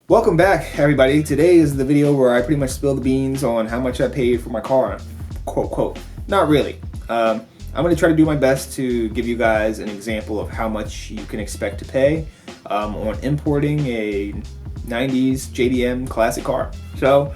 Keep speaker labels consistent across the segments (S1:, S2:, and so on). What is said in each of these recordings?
S1: Welcome back, everybody. Today is the video where I pretty much spill the beans on how much I paid for my car. Quote, quote. Not really. I'm going to try to do my best to give you guys an example of how much you can expect to pay on importing a 90s JDM classic car. So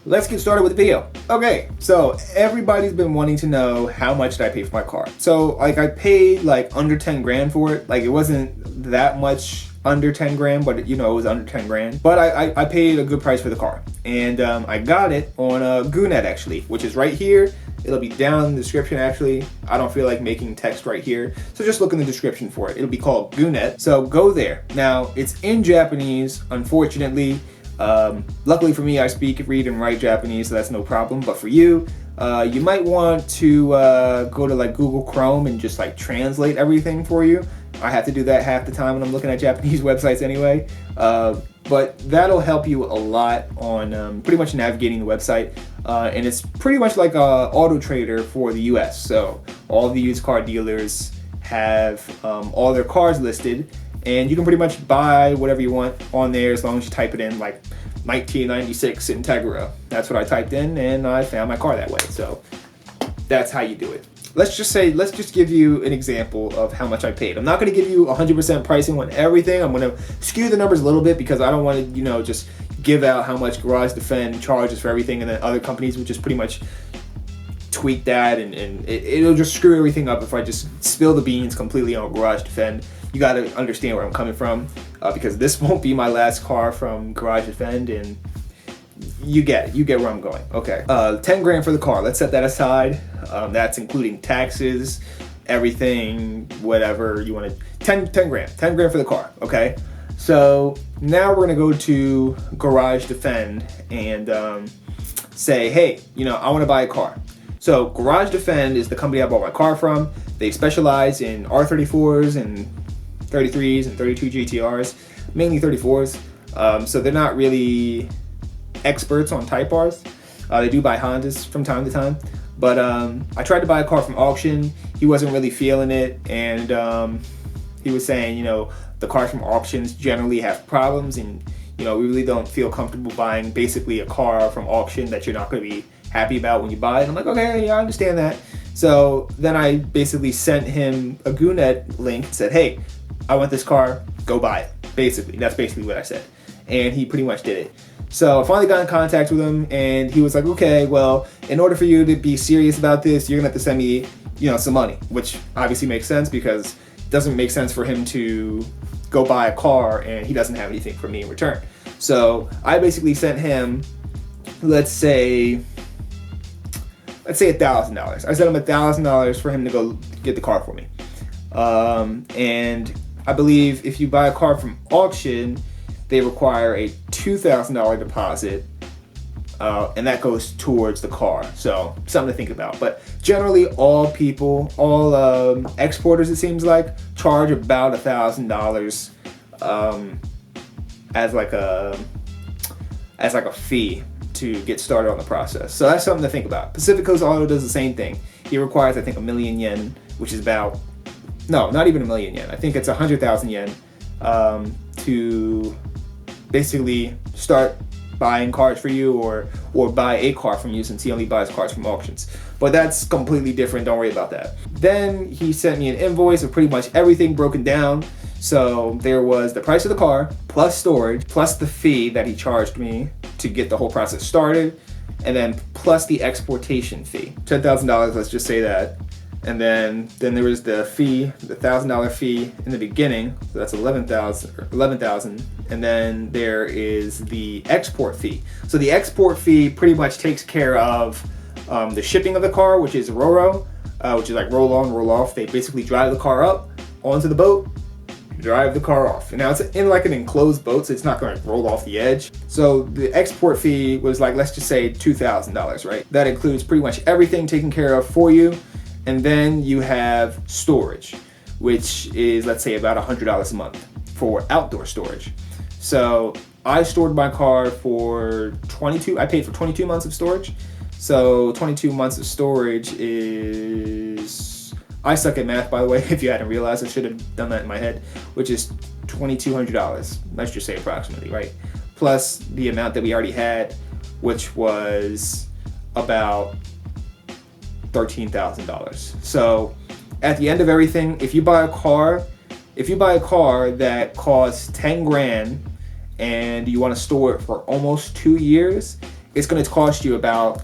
S1: let's get started with the video. Okay, so everybody's been wanting to know how much did I pay for my car. So like I paid like under 10 grand for it. Like it wasn't that much under 10 grand, but you know, it was under 10 grand. But I paid a good price for the car. And I got it on GooNet actually, which is right here. It'll be down in the description actually. I don't feel like making text right here. So just look in the description for it. It'll be called GooNet. So go there. Now it's in Japanese, unfortunately. Luckily for me, I speak, read, and write Japanese, so that's no problem. But for you, you might want to go to like Google Chrome and just like translate everything for you. I have to do that half the time when I'm looking at Japanese websites anyway. But that'll help you a lot on pretty much navigating the website. And it's pretty much like a auto trader for the US. So all the used car dealers have all their cars listed, and you can pretty much buy whatever you want on there as long as you type it in, like 1996 Integra. That's what I typed in, and I found my car that way. So that's how you do it. Let's just give you an example of how much I paid. I'm not going to give you 100% pricing on everything. I'm going to skew the numbers a little bit because I don't want to, you know, just give out how much Garage Defend charges for everything, and then other companies would just pretty much tweak that, and it'll just screw everything up if I just spill the beans completely on Garage Defend. You got to understand where I'm coming from because this won't be my last car from Garage Defend, and you get where I'm going. Okay, 10 grand for the car. Let's set that aside. That's including taxes, everything, whatever you want to. 10 grand for the car. Okay, so now we're gonna go to Garage Defend and say, hey, you know, I want to buy a car. So Garage Defend is the company I bought my car from. They specialize in R34s and 33s and 32 GTRs, mainly 34s. So they're not really experts on Type Rs. They do buy Hondas from time to time, but I tried to buy a car from auction. He wasn't really feeling it, and he was saying, you know, the cars from auctions generally have problems, and you know, we really don't feel comfortable buying basically a car from auction that you're not going to be happy about when you buy it. I'm like, okay, yeah, I understand that. So then I basically sent him a GooNet link and said, hey, I want this car, go buy it. Basically, that's basically what I said, and he pretty much did it. So I finally got in contact with him, and he was like, okay, well, in order for you to be serious about this, you're gonna have to send me, you know, some money, which obviously makes sense because it doesn't make sense for him to go buy a car and he doesn't have anything for me in return. So I basically sent him, let's say $1,000. I sent him $1,000 for him to go get the car for me. And I believe if you buy a car from auction, they require a $2,000 deposit, and that goes towards the car. So something to think about. But generally, all exporters, it seems like, charge about $1,000 as like a fee to get started on the process. So that's something to think about. Pacific Coast Auto does the same thing. He requires, I think, 1,000,000 yen, which is about, no, not even 1,000,000 yen. I think it's 100,000 yen to basically start buying cars for you or buy a car from you, since he only buys cars from auctions. But that's completely different. Don't worry about that. Then he sent me an invoice of pretty much everything broken down. So there was the price of the car, plus storage, plus the fee that he charged me to get the whole process started, and then plus the exportation fee. $10,000, let's just say that. And then there was the fee, the $1,000 fee in the beginning. So that's 11,000. And then there is the export fee. So the export fee pretty much takes care of the shipping of the car, which is RORO, which is like roll on, roll off. They basically drive the car up onto the boat, drive the car off. And now it's in like an enclosed boat, so it's not going to roll off the edge. So the export fee was like, let's just say $2,000, right? That includes pretty much everything taken care of for you. And then you have storage, which is, let's say, about $100 a month for outdoor storage. So I stored my car for I paid for 22 months of storage. So 22 months of storage is, I suck at math, by the way, if you hadn't realized. I should have done that in my head, which is $2,200. Let's just say approximately, right? plus the amount that we already had, which was about $13,000. So at the end of everything, if you buy a car that costs 10 grand and you want to store it for almost 2 years, it's going to cost you about,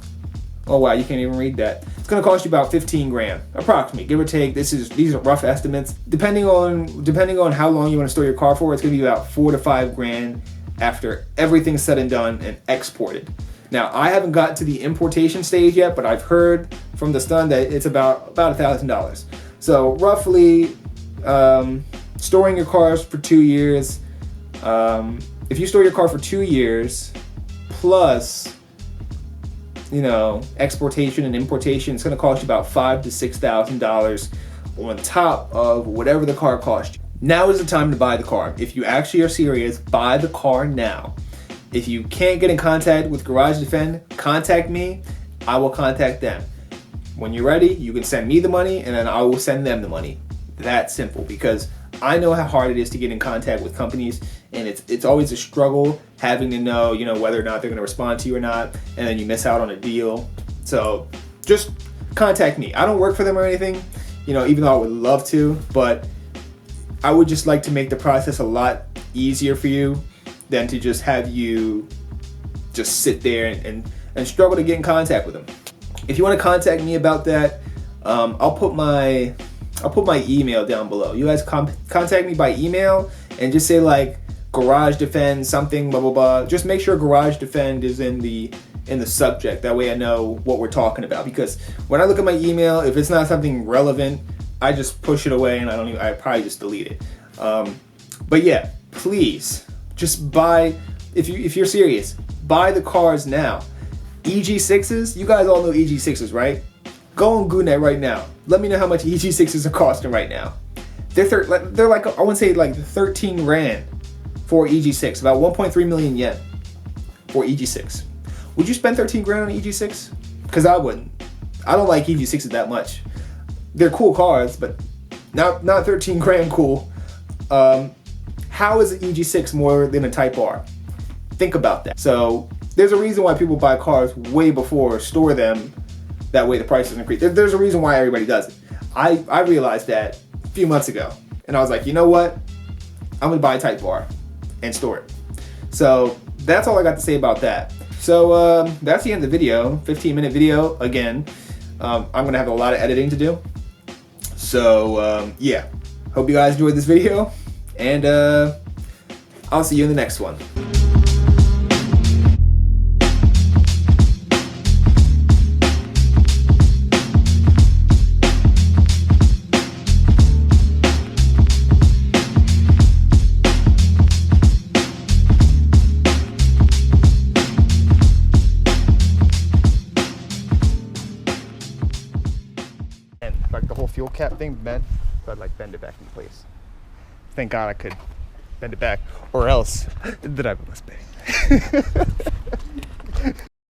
S1: oh wow, you can't even read that. It's going to cost you about 15 grand, approximately, give or take. These are rough estimates. Depending on how long you want to store your car for, it's going to be about 4 to 5 grand after everything's said and done and exported. Now, I haven't got to the importation stage yet, but I've heard from DOSTON that it's about $1,000. So roughly, storing your cars for 2 years, if you store your car for 2 years, plus, you know, exportation and importation, it's going to cost you about $5,000 to $6,000 on top of whatever the car cost you. Now is the time to buy the car. If you actually are serious, buy the car now. If you can't get in contact with Garage Defend, contact me. I will contact them. When you're ready, you can send me the money and then I will send them the money. That simple, because I know how hard it is to get in contact with companies, and it's always a struggle having to know, you know, whether or not they're going to respond to you or not, and then you miss out on a deal. So just contact me. I don't work for them or anything, you know, even though I would love to, but I would just like to make the process a lot easier for you than to just have you just sit there and struggle to get in contact with them. If you want to contact me about that, I'll put my email down below. You guys contact me by email and just say like Garage Defend something, blah blah blah. Just make sure Garage Defend is in the subject. That way I know what we're talking about. Because when I look at my email, if it's not something relevant, I just push it away and I probably just delete it. But yeah, please just buy. If you're serious, buy the cars now. EG6s, you guys all know EG6s, right? Go on GoNet right now. Let me know how much EG6s are costing right now. They're like, I want to say like 13 grand for EG6, about 1.3 million yen for EG6. Would you spend 13 grand on an EG6? Because I wouldn't. I don't like EG6s that much. They're cool cars, but not 13 grand cool. How is an EG6 more than a Type R? Think about that. So there's a reason why people buy cars way before, store them. That way the prices increase. There's a reason why everybody does it. I realized that a few months ago. And I was like, you know what? I'm going to buy a Type R and store it. So that's all I got to say about that. So that's the end of the video. 15-minute video again. I'm going to have a lot of editing to do. So yeah. Hope you guys enjoyed this video. And I'll see you in the next one. Like the whole fuel cap thing bent, so I'd like bend it back in place. Thank God I could bend it back, or else the driver must pay.